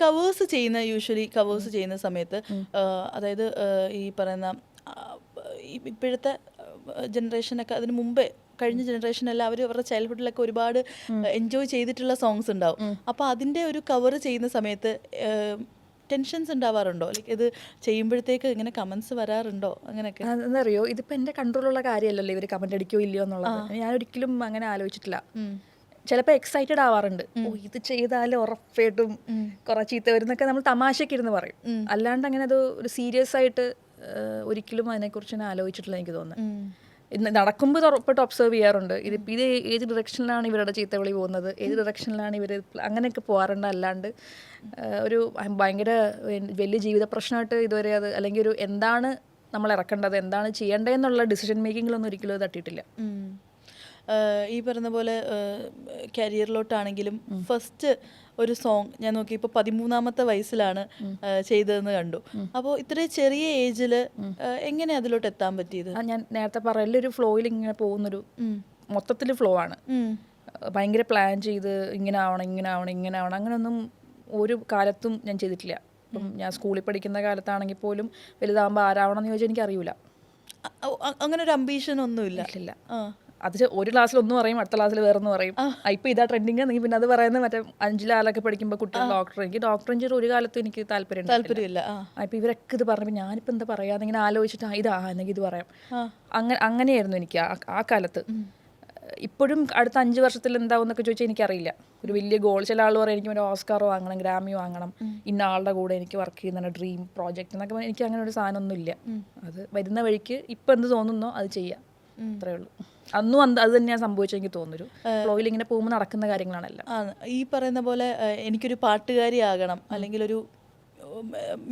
Covers ചെയ്യുന്ന usually covers ചെയ്യുന്ന സമയത്ത് അതായത് ഈ പറയുന്ന ഇപ്പോഴത്തെ ജനറേഷനൊക്കെ അതിന് മുമ്പേ കഴിഞ്ഞ ജനറേഷനെല്ലാം അവർ അവരുടെ ചൈൽഡ്ഹുഡിലൊക്കെ ഒരുപാട് എൻജോയ് ചെയ്തിട്ടുള്ള സോങ്സ് ഉണ്ടാവും. അപ്പോൾ അതിൻ്റെ ഒരു കവർ ചെയ്യുന്ന സമയത്ത് ടെൻഷൻസ് ഉണ്ടാവാറുണ്ടോ? ലൈക്ക് ഇത് ചെയ്യുമ്പോഴത്തേക്ക് ഇങ്ങനെ കമൻസ് വരാറുണ്ടോ? അങ്ങനെയൊക്കെ അതറിയോ, ഇതിപ്പോൾ എൻ്റെ കൺട്രോളുള്ള കാര്യമല്ലല്ലോ ഇവർ കമൻ്റ് അടിക്കോ ഇല്ലയോ എന്നുള്ളത്. ഞാൻ ഒരിക്കലും അങ്ങനെ ആലോചിച്ചിട്ടില്ല. ചിലപ്പോൾ എക്സൈറ്റഡ് ആവാറുണ്ട്, ഓ ഇത് ചെയ്താൽ ഉറപ്പായിട്ടും കുറേ ചീത്ത വരുന്നൊക്കെ നമ്മൾ തമാശയ്ക്ക് ഇരുന്ന് പറയും. അല്ലാണ്ട് അങ്ങനെ അത് ഒരു സീരിയസ് ആയിട്ട് ഒരിക്കലും അതിനെക്കുറിച്ച് ഞാൻ ആലോചിച്ചിട്ടില്ല. എനിക്ക് തോന്നുന്നു ഇന്ന് നടക്കുമ്പോൾ ഉറപ്പായിട്ട് ഒബ്സർവ് ചെയ്യാറുണ്ട്. ഇത് ഏത് ഡിറക്ഷനിലാണ് ഇവരുടെ ചീത്തവിളി പോകുന്നത്, ഏത് ഡിറക്ഷനിലാണ് ഇവർ അങ്ങനെയൊക്കെ പോകാറുണ്ട്. അല്ലാണ്ട് ഒരു ഭയങ്കര വലിയ ജീവിത പ്രശ്നമായിട്ട് ഇതുവരെ അത്, അല്ലെങ്കിൽ ഒരു എന്താണ് നമ്മൾ ഇറക്കേണ്ടത്, എന്താണ് ചെയ്യേണ്ടതെന്നുള്ള ഡിസിഷൻ മേക്കിങ്ങിലൊന്നും ഒരിക്കലും അത് തട്ടിയിട്ടില്ല. ഈ പറയുന്ന പോലെ കരിയറിലോട്ടാണെങ്കിലും ഫസ്റ്റ് ഒരു സോങ് ഞാൻ നോക്കി ഇപ്പോൾ 13ാമത്തെ വയസ്സിലാണ് ചെയ്തതെന്ന് കണ്ടു. അപ്പോൾ ഇത്രയും ചെറിയ ഏജിൽ എങ്ങനെ അതിലോട്ട് എത്താൻ പറ്റിയത്? ഞാൻ നേരത്തെ പറയല്ല, ഒരു ഫ്ലോയിൽ ഇങ്ങനെ പോകുന്നൊരു മൊത്തത്തിൽ ഫ്ലോ ആണ്. ഭയങ്കര പ്ലാൻ ചെയ്ത് ഇങ്ങനെ ആവണം അങ്ങനെയൊന്നും ഒരു കാലത്തും ഞാൻ ചെയ്തിട്ടില്ല. ഇപ്പം ഞാൻ സ്കൂളിൽ പഠിക്കുന്ന കാലത്താണെങ്കിൽ പോലും വലുതാകുമ്പോൾ ആരാവണം എന്ന് ചോദിച്ചാൽ എനിക്കറിയില്ല. അങ്ങനെ ഒരു അംബീഷൻ ഒന്നുമില്ല. ഇല്ല. അത് ഒരു ക്ലാസ്സിൽ ഒന്ന് പറയും, അടുത്ത ക്ലാസ്സിൽ വേറൊന്ന് പറയും. ഇപ്പം ഇതാ ട്രെൻഡിങ്, നീ പിന്നെ അത് പറയുന്നത് മറ്റേ 5ാലൊക്കെ പഠിക്കുമ്പോൾ കുട്ടികൾ ഡോക്ടർ എഞ്ചിനീയർ ഒരു കാലത്തും എനിക്ക് താല്പര്യമില്ല. ഇപ്പം ഇവരൊക്കെ ഇത് പറഞ്ഞപ്പോൾ ഞാനിപ്പോൾ എന്താ പറയാന്ന് ഇങ്ങനെ ആലോചിച്ചിട്ട് എന്നെങ്കിൽ ഇത് പറയാം. അങ്ങനെയായിരുന്നു എനിക്ക് ആ കാലത്ത്. ഇപ്പോഴും അടുത്ത 5 വർഷത്തിൽ എന്താവും എന്നൊക്കെ ചോദിച്ചാൽ എനിക്കറിയില്ല. ഒരു വലിയ ഗോൾ, ചില ആൾ പറയും എനിക്ക് ഒരു ഓസ്കാർ വാങ്ങണം, ഗ്രാമി വാങ്ങണം, ഇന്ന ആളുടെ കൂടെ എനിക്ക് വർക്ക് ചെയ്യുന്ന ഡ്രീം പ്രോജക്റ്റ് എന്നൊക്കെ. എനിക്ക് അങ്ങനെ ഒരു സാധനമൊന്നും ഇല്ല. അത് വരുന്ന വഴിക്ക് ഇപ്പം എന്ത് തോന്നുന്നോ അത് ചെയ്യാം, അത്രേ ഉള്ളൂ. അന്നും അത് തന്നെയാണ് സംഭവിച്ചത് എനിക്ക് തോന്നുന്നു. ഫ്ലോയിൽ ഇങ്ങനെ പോകുമ്പോൾ നടക്കുന്ന കാര്യങ്ങളാണല്ലോ. ഈ പറയുന്ന പോലെ എനിക്കൊരു പാട്ടുകാരി ആകണം, അല്ലെങ്കിൽ ഒരു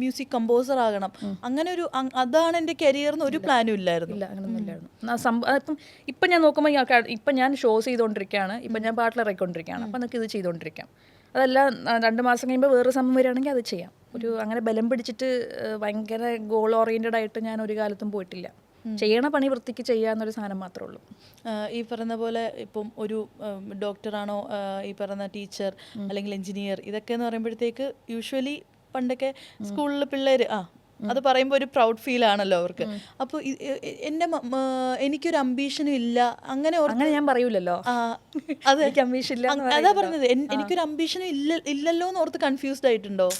മ്യൂസിക് കമ്പോസർ ആകണം, അങ്ങനെ ഒരു അതാണ് എൻ്റെ കരിയറിന് ഒരു പ്ലാനും ഇല്ലായിരുന്നു. അങ്ങനൊന്നും ഇല്ലായിരുന്നു. ഇപ്പം ഞാൻ നോക്കുമ്പോൾ ഇപ്പം ഞാൻ ഷോസ് ചെയ്തുകൊണ്ടിരിക്കുകയാണ്, ഇപ്പം ഞാൻ പാട്ടിൽ ഇറക്കിക്കൊണ്ടിരിക്കുകയാണ്. അപ്പം നമുക്ക് ഇത് ചെയ്തുകൊണ്ടിരിക്കാം. അതല്ല 2 മാസം കഴിയുമ്പോൾ വേറൊരു സമയം വരികയാണെങ്കിൽ അത് ചെയ്യാം. അങ്ങനെ ബലം പിടിച്ചിട്ട് ഭയങ്കര ഗോൾ ഓറിയൻറ്റഡ് ആയിട്ട് ഞാൻ ഒരു കാലത്തും പോയിട്ടില്ല. ചെയ്യണ പണി വൃത്തിക്ക് ചെയ്യാന്നൊരു സാധനം മാത്രമേ ഉള്ളൂ. ഈ പറയുന്ന പോലെ ഇപ്പം ഒരു ഡോക്ടറാണോ, ഈ പറയുന്ന ടീച്ചർ അല്ലെങ്കിൽ എഞ്ചിനീയർ, ഇതൊക്കെ എന്ന് പറയുമ്പോഴത്തേക്ക് യൂഷ്വലി പണ്ടൊക്കെ സ്കൂളിൽ പിള്ളേർ അത് പറയുമ്പോൾ ഒരു പ്രൗഡ് ഫീൽ ആണല്ലോ അവർക്ക്. അപ്പോൾ എനിക്കൊരു അംബീഷനും ഇല്ല, അങ്ങനെ ഞാൻ പറയൂലല്ലോ. അതെ, അതാ പറഞ്ഞത്, എനിക്കൊരു അംബീഷനും ഇല്ലല്ലോ എന്ന് ഓർത്ത് കൺഫ്യൂസ്ഡ് ആയിട്ടുണ്ടോ?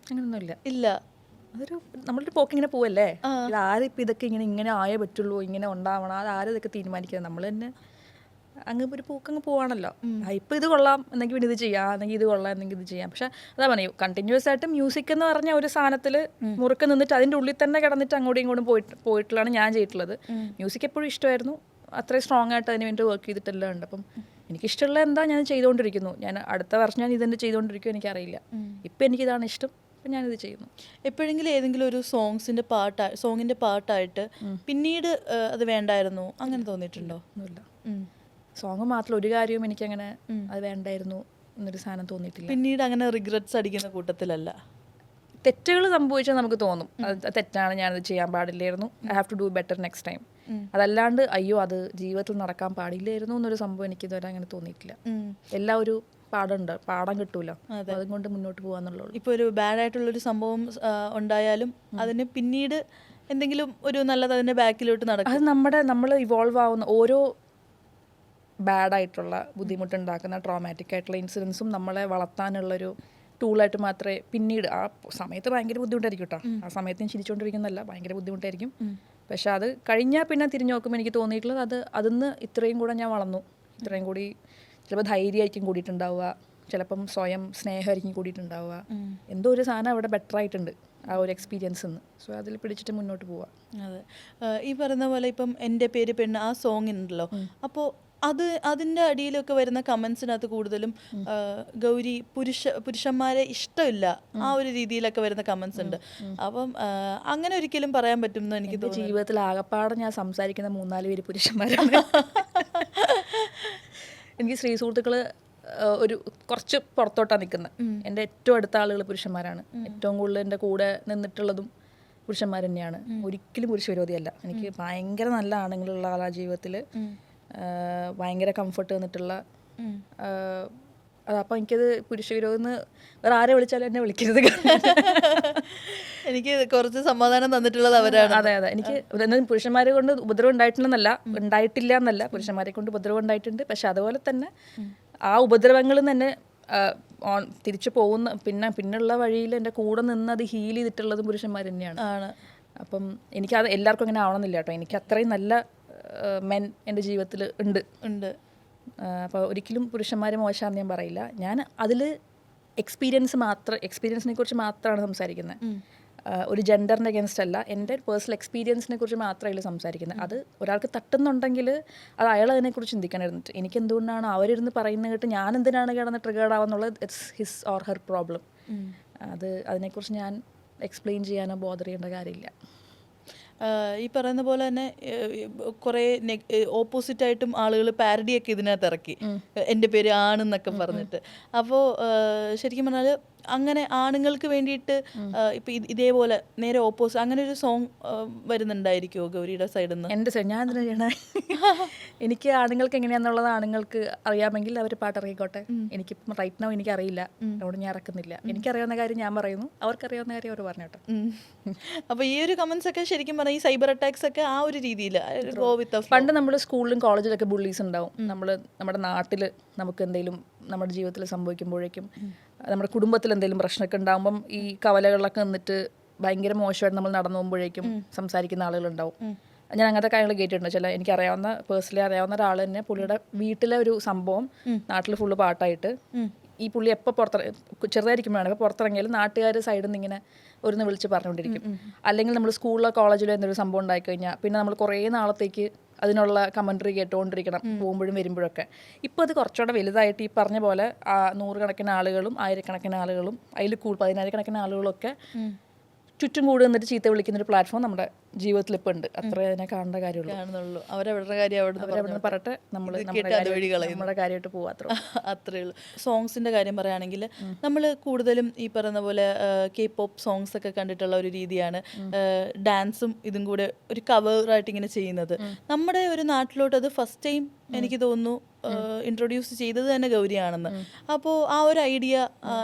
അങ്ങനൊന്നുമില്ല. ഇല്ല. അതൊരു നമ്മളൊരു പോക്കിങ്ങനെ പോവല്ലേ. ആരിപ്പോൾ ഇതൊക്കെ ഇങ്ങനെ ആയേ പറ്റുള്ളൂ, ഇങ്ങനെ ഉണ്ടാവണം, അത് ആരും ഇതൊക്കെ തീരുമാനിക്കുന്നത്, നമ്മൾ തന്നെ അങ്ങ് ഒരു പോക്കങ്ങ് പോവാണല്ലോ. ഇപ്പം ഇത് കൊള്ളാം എന്നെങ്കിൽ പിന്നെ ഇത് ചെയ്യാം, എന്നെങ്കിൽ ഇത് കൊള്ളാം എന്നെങ്കിൽ ഇത് ചെയ്യാം. പക്ഷെ അതാ പറഞ്ഞു, കണ്ടിന്യൂസ് ആയിട്ട് മ്യൂസിക് എന്ന് പറഞ്ഞ ഒരു സാധനത്തിൽ മുറുക്കെ നിന്നിട്ട് അതിൻ്റെ ഉള്ളിൽ തന്നെ കിടന്നിട്ട് അങ്ങോട്ടും ഇങ്ങോട്ടും പോയിട്ടുള്ളതാണ് ഞാൻ ചെയ്തിട്ടുള്ളത്. മ്യൂസിക് എപ്പോഴും ഇഷ്ടമായിരുന്നു, അത്രയും സ്ട്രോങ് ആയിട്ട് അതിന് വേണ്ടി വർക്ക് ചെയ്തിട്ടെല്ലാം ഉണ്ട്. അപ്പം എനിക്കിഷ്ടമുള്ള എന്താ ഞാൻ ചെയ്തുകൊണ്ടിരിക്കുന്നു. ഞാൻ അടുത്ത വർഷം ഞാൻ ഇതെന്നെ ചെയ്തുകൊണ്ടിരിക്കും, എനിക്കറിയില്ല. ഇപ്പം എനിക്കിതാണ് ഇഷ്ടം, അപ്പം ഞാനിത് ചെയ്യുന്നു. എപ്പോഴെങ്കിലും ഏതെങ്കിലും ഒരു സോങ്ങിൻ്റെ പാട്ടായിട്ട് പിന്നീട് അത് വേണ്ടായിരുന്നു അങ്ങനെ തോന്നിയിട്ടുണ്ടോ? ഒന്നുമില്ല. സോങ് മാത്രം ഒരു കാര്യവും എനിക്കങ്ങനെ അത് വേണ്ടായിരുന്നു എന്നൊരു സാധനം തോന്നിയിട്ടില്ല. പിന്നീട് അങ്ങനെ റിഗ്രറ്റ്സ് അടിക്കുന്ന കൂട്ടത്തിലല്ല. തെറ്റുകൾ സംഭവിച്ചാൽ നമുക്ക് തോന്നും അത് തെറ്റാണ്, ഞാനത് ചെയ്യാൻ പാടില്ലായിരുന്നു, I have to do better next time. അതല്ലാണ്ട് അയ്യോ അത് ജീവിതത്തിൽ നടക്കാൻ പാടില്ലായിരുന്നു എന്നൊരു സംഭവം എനിക്ക് ഇതുവരെ അങ്ങനെ തോന്നിയിട്ടില്ല. എല്ലാം ഒരു പാഠം കിട്ടൂല, അതുകൊണ്ട് മുന്നോട്ട് പോകാന്നുള്ളൂ. ഇപ്പോൾ ഒരു ബാഡായിട്ടുള്ളൊരു സംഭവം ഉണ്ടായാലും അതിന് പിന്നീട് എന്തെങ്കിലും ഒരു നല്ലത് അതിൻ്റെ ബാക്കിലോട്ട് നടക്കും. അത് നമ്മൾ ഇവോൾവ് ആവുന്ന ഓരോ ബാഡായിട്ടുള്ള ബുദ്ധിമുട്ടുണ്ടാക്കുന്ന ട്രോമാറ്റിക് ആയിട്ടുള്ള ഇൻസിഡൻസും നമ്മളെ വളർത്താനുള്ളൊരു ടൂളായിട്ട് മാത്രമേ പിന്നീട്. ആ സമയത്ത് ഭയങ്കര ബുദ്ധിമുട്ടായിരിക്കും കേട്ടോ, ആ സമയത്ത് ഞാൻ ചിരിച്ചുകൊണ്ടിരിക്കുന്നതല്ല, ഭയങ്കര ബുദ്ധിമുട്ടായിരിക്കും. പക്ഷെ അത് കഴിഞ്ഞാൽ പിന്നെ തിരിഞ്ഞു നോക്കുമ്പോൾ എനിക്ക് തോന്നിയിട്ടുള്ളത് അതിന്ന് ഇത്രയും കൂടെ ഞാൻ വളർന്നു, ഇത്രയും കൂടി ചിലപ്പോൾ ധൈര്യമായിരിക്കും കൂടിയിട്ടുണ്ടാവുക, ചിലപ്പം സ്വയം സ്നേഹമായിരിക്കും കൂടിയിട്ടുണ്ടാവുക, എന്തോ ഒരു സാധനം അവിടെ ബെറ്റർ ആയിട്ടുണ്ട് ആ ഒരു എക്സ്പീരിയൻസ് നിന്ന്. സോ അതിൽ പിടിച്ചിട്ട് മുന്നോട്ട് പോവാം. അതെ, ഈ പറയുന്ന പോലെ ഇപ്പം എൻ്റെ പേര് പെണ്ണ് ആ സോങ് ഉണ്ടല്ലോ, അപ്പോൾ അതിൻ്റെ അടിയിലൊക്കെ വരുന്ന കമൻസിനകത്ത് കൂടുതലും ഗൗരി പുരുഷന്മാരെ ഇഷ്ടമില്ല ആ ഒരു രീതിയിലൊക്കെ വരുന്ന കമൻസ് ഉണ്ട്. അപ്പം അങ്ങനെ ഒരിക്കലും പറയാൻ പറ്റും എന്ന് എനിക്ക് തോന്നുന്നു. ജീവിതത്തിൽ ആകപ്പാടെ ഞാൻ സംസാരിക്കുന്ന 3-4 പേര് പുരുഷന്മാരാണ്. എനിക്ക് സ്ത്രീ സുഹൃത്തുക്കൾ ഒരു കുറച്ച് പുറത്തോട്ടാണ് നിൽക്കുന്നത്. എൻ്റെ ഏറ്റവും അടുത്ത ആളുകൾ പുരുഷന്മാരാണ്. ഏറ്റവും കൂടുതൽ എൻ്റെ കൂടെ നിന്നിട്ടുള്ളതും പുരുഷന്മാർ തന്നെയാണ്. ഒരിക്കലും പുരുഷ വിരോധിയല്ല. എനിക്ക് ഭയങ്കര നല്ല ആണുങ്ങളുള്ള ആ ജീവിതത്തിൽ ഭയങ്കര കംഫർട്ട് തന്നിട്ടുള്ള അതപ്പോൾ എനിക്കത് പുരുഷവിരോധം വേറെ ആരെ വിളിച്ചാലും എന്നെ വിളിക്കരുത്. എനിക്ക് കുറച്ച് സമാധാനം തന്നിട്ടുള്ളത് അവരാണ്. അതെ അതെ, എനിക്ക് പുരുഷന്മാരെ കൊണ്ട് ഉപദ്രവം ഉണ്ടായിട്ടില്ല എന്നല്ല, പുരുഷന്മാരെ കൊണ്ട് ഉപദ്രവം ഉണ്ടായിട്ടുണ്ട്. പക്ഷെ അതുപോലെ തന്നെ ആ ഉപദ്രവങ്ങളിൽ തന്നെ തിരിച്ചു പോകുന്ന പിന്നുള്ള വഴിയിൽ എൻ്റെ കൂടെ നിന്ന് അത് ഹീൽ ചെയ്തിട്ടുള്ളതും പുരുഷന്മാർ തന്നെയാണ്. അപ്പം എനിക്കത് എല്ലാവർക്കും അങ്ങനെ ആവണമെന്നില്ല കേട്ടോ. എനിക്ക് അത്രയും നല്ല മെൻ എൻ്റെ ജീവിതത്തിൽ ഉണ്ട്. അപ്പോൾ ഒരിക്കലും പുരുഷന്മാരെ മോശമാണെന്ന് ഞാൻ പറയില്ല. ഞാൻ അതിൽ എക്സ്പീരിയൻസിനെ കുറിച്ച് മാത്രമാണ് സംസാരിക്കുന്നത്. ഒരു ജെൻഡറിൻ്റെ അഗേൻസ്റ്റ് അല്ല, എൻ്റെ പേഴ്സണൽ എക്സ്പീരിയൻസിനെ കുറിച്ച് മാത്രമേ അതിൽ സംസാരിക്കുന്നത്. അത് ഒരാൾക്ക് തട്ടുന്നുണ്ടെങ്കിൽ അത് അയാൾ അതിനെക്കുറിച്ച് ചിന്തിക്കാനിരുന്നിട്ട് എനിക്ക് എന്തുകൊണ്ടാണ് അവരിരുന്ന് പറയുന്നത് കേട്ട് ഞാൻ എന്തിനാണ് കിടന്ന് ട്രിഗേർഡ് ആവുന്നുള്ളത്, it's his or her problem. അതിനെക്കുറിച്ച് ഞാൻ എക്സ്പ്ലെയിൻ ചെയ്യാനോ ബോദർ ചെയ്യേണ്ട കാര്യമില്ല. ഈ പറയുന്ന പോലെ തന്നെ കുറേ ഓപ്പോസിറ്റായിട്ടും ആളുകൾ പാരഡിയൊക്കെ ഇതിനകത്ത് ഇറക്കി, എൻ്റെ പേര് ആണെന്നൊക്കെ പറഞ്ഞിട്ട്. അപ്പോൾ ശരിക്കും പറഞ്ഞാൽ അങ്ങനെ ആണുങ്ങൾക്ക് വേണ്ടിയിട്ട് ഇപ്പം ഇതേപോലെ നേരെ ഓപ്പോസിറ്റ് അങ്ങനെ ഒരു സോങ് വരുന്നുണ്ടായിരിക്കുമോ ഗൗരിയുടെ സൈഡിൽ നിന്ന്? എൻ്റെ സൈഡ് ഞാൻ എന്തിനാ ചെയ്യണേ? എനിക്ക് ആണുങ്ങൾക്ക് എങ്ങനെയാണെന്നുള്ളത് ആണുങ്ങൾക്ക് അറിയാമെങ്കിൽ അവർ പാട്ടിറങ്ങിക്കോട്ടെ. എനിക്കിപ്പം റൈറ്റ് നൗ എനിക്കറിയില്ല, അതുകൊണ്ട് ഞാൻ ഇറക്കുന്നില്ല. എനിക്കറിയാവുന്ന കാര്യം ഞാൻ പറയുന്നു, അവർക്കറിയാവുന്ന കാര്യം അവർ പറഞ്ഞോട്ടെ. അപ്പോൾ ഈ ഒരു കമൻസ് ഒക്കെ ശരിക്കും പറഞ്ഞാൽ ഈ സൈബർ അറ്റാക്സ് ഒക്കെ ആ ഒരു രീതിയിൽ പണ്ട് നമ്മൾ സ്കൂളിലും കോളേജിലൊക്കെ ബുള്ളീസ് ഉണ്ടാവും. നമ്മുടെ നാട്ടിൽ നമുക്ക് എന്തെങ്കിലും നമ്മുടെ ജീവിതത്തിൽ സംഭവിക്കുമ്പോഴേക്കും, നമ്മുടെ കുടുംബത്തിൽ എന്തെങ്കിലും പ്രശ്നമൊക്കെ ഉണ്ടാകുമ്പം ഈ കവലകളിലൊക്കെ നിന്നിട്ട് ഭയങ്കര മോശമായിട്ട് നമ്മൾ നടന്നു പോകുമ്പോഴേക്കും സംസാരിക്കുന്ന ആളുകളുണ്ടാവും. ഞാൻ അങ്ങനത്തെ കാര്യങ്ങൾ കേട്ടിട്ടുണ്ട്. എനിക്കറിയാവുന്ന പേഴ്സണലി അറിയാവുന്ന ഒരാൾ തന്നെ, പുള്ളിയുടെ വീട്ടിലെ ഒരു സംഭവം നാട്ടിൽ ഫുള്ള് പാട്ടായിട്ട്, ഈ പുള്ളി എപ്പോൾ ചെറുതായിരിക്കുമ്പോഴാണ് ഇപ്പോൾ പുറത്തിറങ്ങിയാലും നാട്ടുകാർ സൈഡിൽ നിന്ന് ഇങ്ങനെ ഒരുന്ന് വിളിച്ച് പറഞ്ഞുകൊണ്ടിരിക്കും. അല്ലെങ്കിൽ നമ്മൾ സ്കൂളിലോ കോളേജിലോ എന്തെങ്കിലും സംഭവം ഉണ്ടായിക്കഴിഞ്ഞാൽ പിന്നെ നമ്മൾ കുറേ നാളത്തേക്ക് അതിനുള്ള കമൻട്രി കേട്ടുകൊണ്ടിരിക്കണം, പോകുമ്പോഴും വരുമ്പോഴൊക്കെ. ഇപ്പോൾ അത് കുറച്ചുകൂടെ വലുതായിട്ട് ഈ പറഞ്ഞ പോലെ 100 കണക്കിന് ആളുകളും 1000 ആളുകളും അതിൽ 10,000 ആളുകളൊക്കെ ചുറ്റും കൂടി നിന്നിട്ട് ചീത്ത വിളിക്കുന്നൊരു പ്ലാറ്റ്ഫോം നമ്മുടെ ജീവിതത്തിൽ ഇപ്പോൾ ഉണ്ട്. അത്ര അതിനെ കാണേണ്ട കാര്യമുള്ളൂ. അവരവരുടെ കാര്യം അവരവിടെ പറയട്ടെ, നമ്മുടെ കാര്യമായിട്ട് പോവാ, അത്രേ ഉള്ളൂ. സോങ്സിന്റെ കാര്യം പറയുകയാണെങ്കിൽ നമ്മൾ കൂടുതലും ഈ പറയുന്ന പോലെ K-pop സോങ്സ് ഒക്കെ കണ്ടിട്ടുള്ള ഒരു രീതിയാണ്. ഡാൻസും ഇതും കൂടെ ഒരു കവറായിട്ട് ഇങ്ങനെ ചെയ്യുന്നത്. നമ്മുടെ ഒരു നാട്ടിലോട്ട് അത് ഫസ്റ്റ് ടൈം എനിക്ക് തോന്നുന്നു ഇൻട്രൊഡ്യൂസ് ചെയ്തത് തന്നെ ഗൗരിയാണെന്ന്. അപ്പോൾ ആ ഒരു ഐഡിയ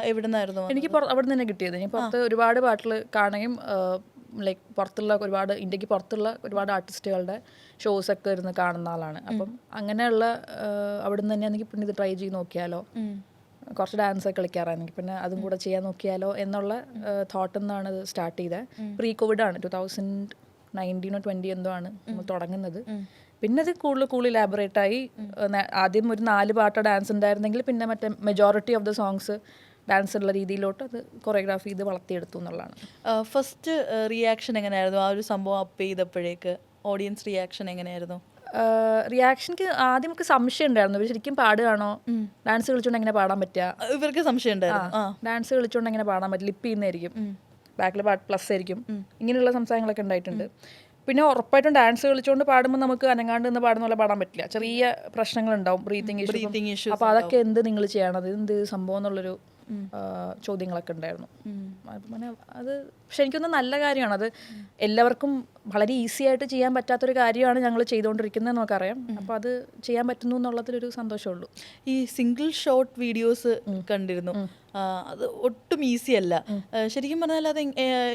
എവിടെ നിന്നായിരുന്നു? എനിക്ക് അവിടെ നിന്ന് തന്നെ കിട്ടിയത്. ഞാൻ പുറത്ത് ഒരുപാട് പാട്ടിൽ കാണുകയും ലൈക്ക് ഇന്ത്യക്ക് പുറത്തുള്ള ഒരുപാട് ആർട്ടിസ്റ്റുകളുടെ ഷോസൊക്കെ ഇരുന്ന് കാണുന്ന ആളാണ്. അപ്പം അങ്ങനെയുള്ള അവിടെ നിന്ന് തന്നെ എനിക്ക് പിന്നെ ഇത് ട്രൈ ചെയ്ത് നോക്കിയാലോ, കുറച്ച് ഡാൻസൊക്കെ കളിക്കാറാണെങ്കിൽ പിന്നെ അതും കൂടെ ചെയ്യാൻ നോക്കിയാലോ എന്നുള്ള തോട്ടിൽ നിന്നാണ് ഇത് സ്റ്റാർട്ട് ചെയ്തത്. പ്രീ കോവിഡാണ്, 2019 or 20 എന്തോ ആണ് നമ്മൾ തുടങ്ങുന്നത്. പിന്നെ അത് കൂടുതൽ ഇലാബറേറ്റ് ആയി. ആദ്യം ഒരു 4 പാട്ട് ഡാൻസ് ഉണ്ടായിരുന്നെങ്കിൽ പിന്നെ മറ്റേ majority of the songs dance ഉള്ള രീതിയിലോട്ട് അത് കൊറിയോഗ്രാഫി ചെയ്ത് വളർത്തിയെടുത്തു എന്നുള്ളതാണ്. ഫസ്റ്റ് റിയാക്ഷൻ എങ്ങനെയായിരുന്നു ആ ഒരു സംഭവം അപ്പ് ചെയ്തപ്പോഴേക്ക്? ഓഡിയൻസ് റിയാക്ഷൻ എങ്ങനെയായിരുന്നു? റിയാക്ഷനിക്ക് ആദ്യം നമുക്ക് സംശയം ഉണ്ടായിരുന്നു, ഇവർ ശരിക്കും പാടുകയാണോ, ഡാൻസ് കളിച്ചുകൊണ്ട് എങ്ങനെ പാടാൻ പറ്റുക, ഇവർക്ക് സംശയം ഉണ്ടായിരുന്നു. ഡാൻസ് കളിച്ചുകൊണ്ട് എങ്ങനെ പാടാൻ പറ്റും, ലിപ്പ് ചെയ്യുന്നതായിരിക്കും, ബാക്കിൽ പാട്ട് പ്ലസ് ആയിരിക്കും, ഇങ്ങനെയുള്ള സംസാരങ്ങളൊക്കെ ഉണ്ടായിട്ടുണ്ട്. പിന്നെ ഉറപ്പായിട്ടും ഡാൻസ് കളിച്ചുകൊണ്ട് പാടുമ്പോൾ നമുക്ക് അനങ്ങാണ്ട് നിന്ന് പാടുന്ന പോലെ പാടാൻ പറ്റില്ല. ചെറിയ പ്രശ്നങ്ങളുണ്ടാവും, ബ്രീത്തിങ് ഇഷ്യൂ. അപ്പോൾ അതൊക്കെ എന്ത് നിങ്ങൾ ചെയ്യണത്, എന്ത് സംഭവം എന്നുള്ളൊരു ചോദ്യങ്ങളൊക്കെ ഉണ്ടായിരുന്നു. പിന്നെ അത് പക്ഷെ എനിക്കൊന്നും നല്ല കാര്യമാണ്. അത് എല്ലാവർക്കും വളരെ ഈസി ആയിട്ട് ചെയ്യാൻ പറ്റാത്തൊരു കാര്യമാണ് ഞങ്ങൾ ചെയ്തുകൊണ്ടിരിക്കുന്നത് നമുക്കറിയാം. അപ്പോൾ അത് ചെയ്യാൻ പറ്റുന്നു എന്നുള്ളതിലൊരു സന്തോഷമുള്ളൂ. ഈ സിംഗിൾ ഷോട്ട് വീഡിയോസ് കണ്ടിരുന്നു, അത് ഒട്ടും ഈസി അല്ല ശരിക്കും പറഞ്ഞാൽ. അത്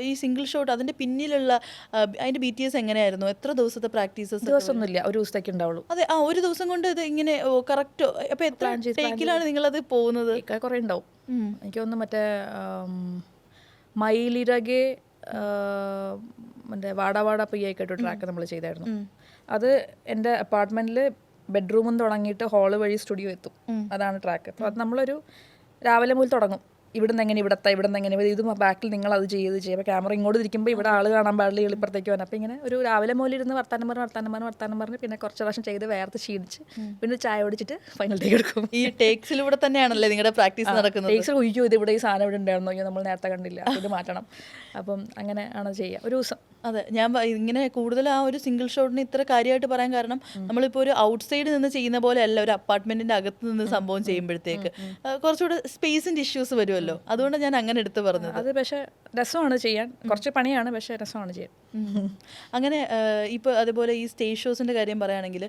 ഈ സിംഗിൾ ഷോട്ട് അതിന്റെ പിന്നിലുള്ള അതിന്റെ BTS എങ്ങനെയായിരുന്നു? എത്ര ദിവസത്തെ പ്രാക്ടീസസ്? ദിവസമൊന്നുമില്ല, ഒരു ദിവസത്തേക്ക് ഉണ്ടാവുള്ളൂ. അതെ, ഒരു ദിവസം കൊണ്ട് ഇത് ഇങ്ങനെ കറക്റ്റ്. അപ്പോൾ എത്ര ടേക്കിലാണ് നിങ്ങളത് പോകുന്നത്? കുറേ ഉണ്ടാവും. എനിക്ക് തോന്നുന്നു മറ്റേ മയിലിരകെ മറ്റേ വാടാ പയ്യായിക്കോട്ട് ട്രാക്ക് നമ്മൾ ചെയ്തായിരുന്നു. അത് എൻ്റെ അപ്പാർട്ട്മെൻറ്റിൽ ബെഡ്റൂമിൽ നിന്ന് തുടങ്ങിയിട്ട് ഹോള് വഴി സ്റ്റുഡിയോ എത്തും, അതാണ് ട്രാക്ക്. അപ്പോൾ അത് നമ്മളൊരു രാവിലെ മുതൽ തുടങ്ങും. ഇവിടുന്ന് എങ്ങനെ ഇവിടുന്ന് എങ്ങനെ ഇത് ബാക്കിൽ നിങ്ങൾ അത് ചെയ്ത് ചെയ്യുക. അപ്പോൾ ക്യാമറ ഇങ്ങോട്ട് തിരിക്കുമ്പോൾ ഇവിടെ ആൾ കാണാൻ പാടില്ല, ഇപ്പുറത്തേക്ക് വരണം. അപ്പോൾ ഇങ്ങനെ ഒരു രാവിലെ മുതൽ ഇരുന്ന് വർത്താനം പറഞ്ഞ് പിന്നെ കുറച്ച് പ്രാവശ്യം ചെയ്ത് വേർത്ത് ക്ഷീണിച്ച് പിന്നെ ചായ ഓടിച്ചിട്ട് ഫൈനൽ ടേക്ക് എടുക്കും. ഈ ടേക്സിലൂടെ തന്നെയാണല്ലേ നിങ്ങളുടെ പ്രാക്ടീസ് നടക്കുന്നത്? ടേക്സിൽ ഒഴിക്കോ, ഇത് ഇവിടെ ഈ സാധനം ഇവിടെ ഉണ്ടായിരുന്നു, നമ്മൾ നേരത്തെ കണ്ടില്ല, ഇത് മാറ്റണം. അപ്പം അങ്ങനെ ആണ് ചെയ്യുക ഒരു ദിവസം. അതെ, ഞാൻ ഇങ്ങനെ കൂടുതൽ ആ ഒരു സിംഗിൾ ഷോട്ടിന് ഇത്ര കാര്യമായിട്ട് പറയാൻ കാരണം നമ്മളിപ്പോൾ ഒരു ഔട്ട് സൈഡ് നിന്ന് ചെയ്യുന്ന പോലെ അല്ല, ഒരു അപ്പാർട്ട്മെന്റിന്റെ അകത്ത് നിന്ന് സംഭവം ചെയ്യുമ്പോഴത്തേക്ക് കുറച്ചുകൂടെ സ്പേസിന്റെ ഇഷ്യൂസ് വരുമല്ലോ. അതുകൊണ്ട് ഞാൻ അങ്ങനെ എടുത്ത് പറഞ്ഞത്. അത് പക്ഷേ രസമാണ് ചെയ്യാൻ, കുറച്ച് പണിയാണ് പക്ഷേ രസമാണ് ചെയ്യാൻ. അങ്ങനെ ഇപ്പോൾ അതുപോലെ ഈ സ്റ്റേജ് ഷോസിന്റെ കാര്യം പറയുകയാണെങ്കിൽ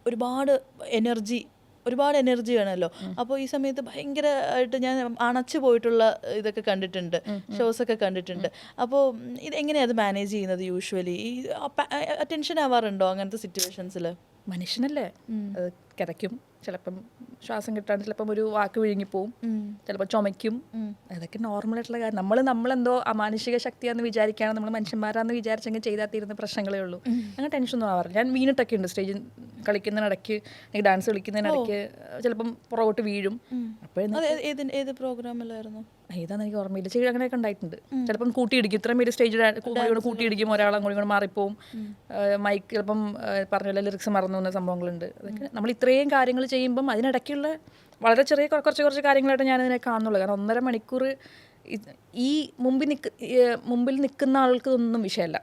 ഒരുപാട് എനർജി ഒരുപാട് എനർജി വേണമല്ലോ. അപ്പോൾ ഈ സമയത്ത് ഭയങ്കരമായിട്ട് ഞാൻ അണച്ചു പോയിട്ടുള്ള ഇതൊക്കെ കണ്ടിട്ടുണ്ട്, ഷോസ് ഒക്കെ കണ്ടിട്ടുണ്ട്. അപ്പോൾ ഇത് എങ്ങനെയാണ് അത് മാനേജ് ചെയ്യുന്നത് യൂഷ്വലി? ഈ ടെൻഷൻ ആവാറുണ്ടോ അങ്ങനത്തെ സിറ്റുവേഷൻസിൽ? മനുഷ്യനല്ലേ, അത് കിതയ്ക്കും, ചിലപ്പം ശ്വാസം കിട്ടാണ്ട് ചിലപ്പം ഒരു വാക്ക് വിഴുങ്ങിപ്പോവും, ചിലപ്പോൾ ചുമയ്ക്കും. അതൊക്കെ നോർമലായിട്ടുള്ള കാര്യം. നമ്മളെന്തോ അമാനുഷിക ശക്തിയാണെന്ന് വിചാരിക്കുകയാണ്, നമ്മൾ മനുഷ്യന്മാരാന്ന് വിചാരിച്ചെങ്കിൽ ചെയ്താൽ തീരുന്ന പ്രശ്നങ്ങളേ ഉള്ളൂ. അങ്ങനെ ടെൻഷനൊന്നും ആവാറില്ല. ഞാൻ വീണിട്ടൊക്കെ ഉണ്ട് സ്റ്റേജിൽ കളിക്കുന്നതിനിടയ്ക്ക്, ഡാൻസ് കളിക്കുന്നതിനിടയ്ക്ക് ചിലപ്പം പുറകോട്ട് വീഴും. ഏത് പ്രോഗ്രാമിലായിരുന്നു? ഏതാന്ന് എനിക്ക് ഓർമ്മയില്ല. ചെയ്ത് അങ്ങനെയൊക്കെ ഉണ്ടായിട്ടുണ്ട്. ചിലപ്പം കൂട്ടിയിടിക്കും, ഇത്രയും പേര് സ്റ്റേജിൽ കൂട്ടിയിടിക്കും, ഒരാളങ്ങോട്ട് ഇങ്ങോട്ട് മാറിപ്പോവും, മൈക്ക് ചിലപ്പം പറഞ്ഞ പോലെ ലിറിക്സ് മറന്നു പോകുന്ന സംഭവങ്ങളുണ്ട്. അതൊക്കെ നമ്മൾ ഇത്രയും കാര്യങ്ങൾ ചെയ്യുമ്പം അതിനിടയ്ക്കുള്ള വളരെ ചെറിയ കുറച്ച് കാര്യങ്ങളായിട്ട് ഞാനതിനെ കാണുന്നുള്ളൂ. കാരണം 1.5 മണിക്കൂർ ഈ മുമ്പിൽ നിൽക്കുന്ന ആൾക്ക് ഒന്നും വിഷയമല്ല.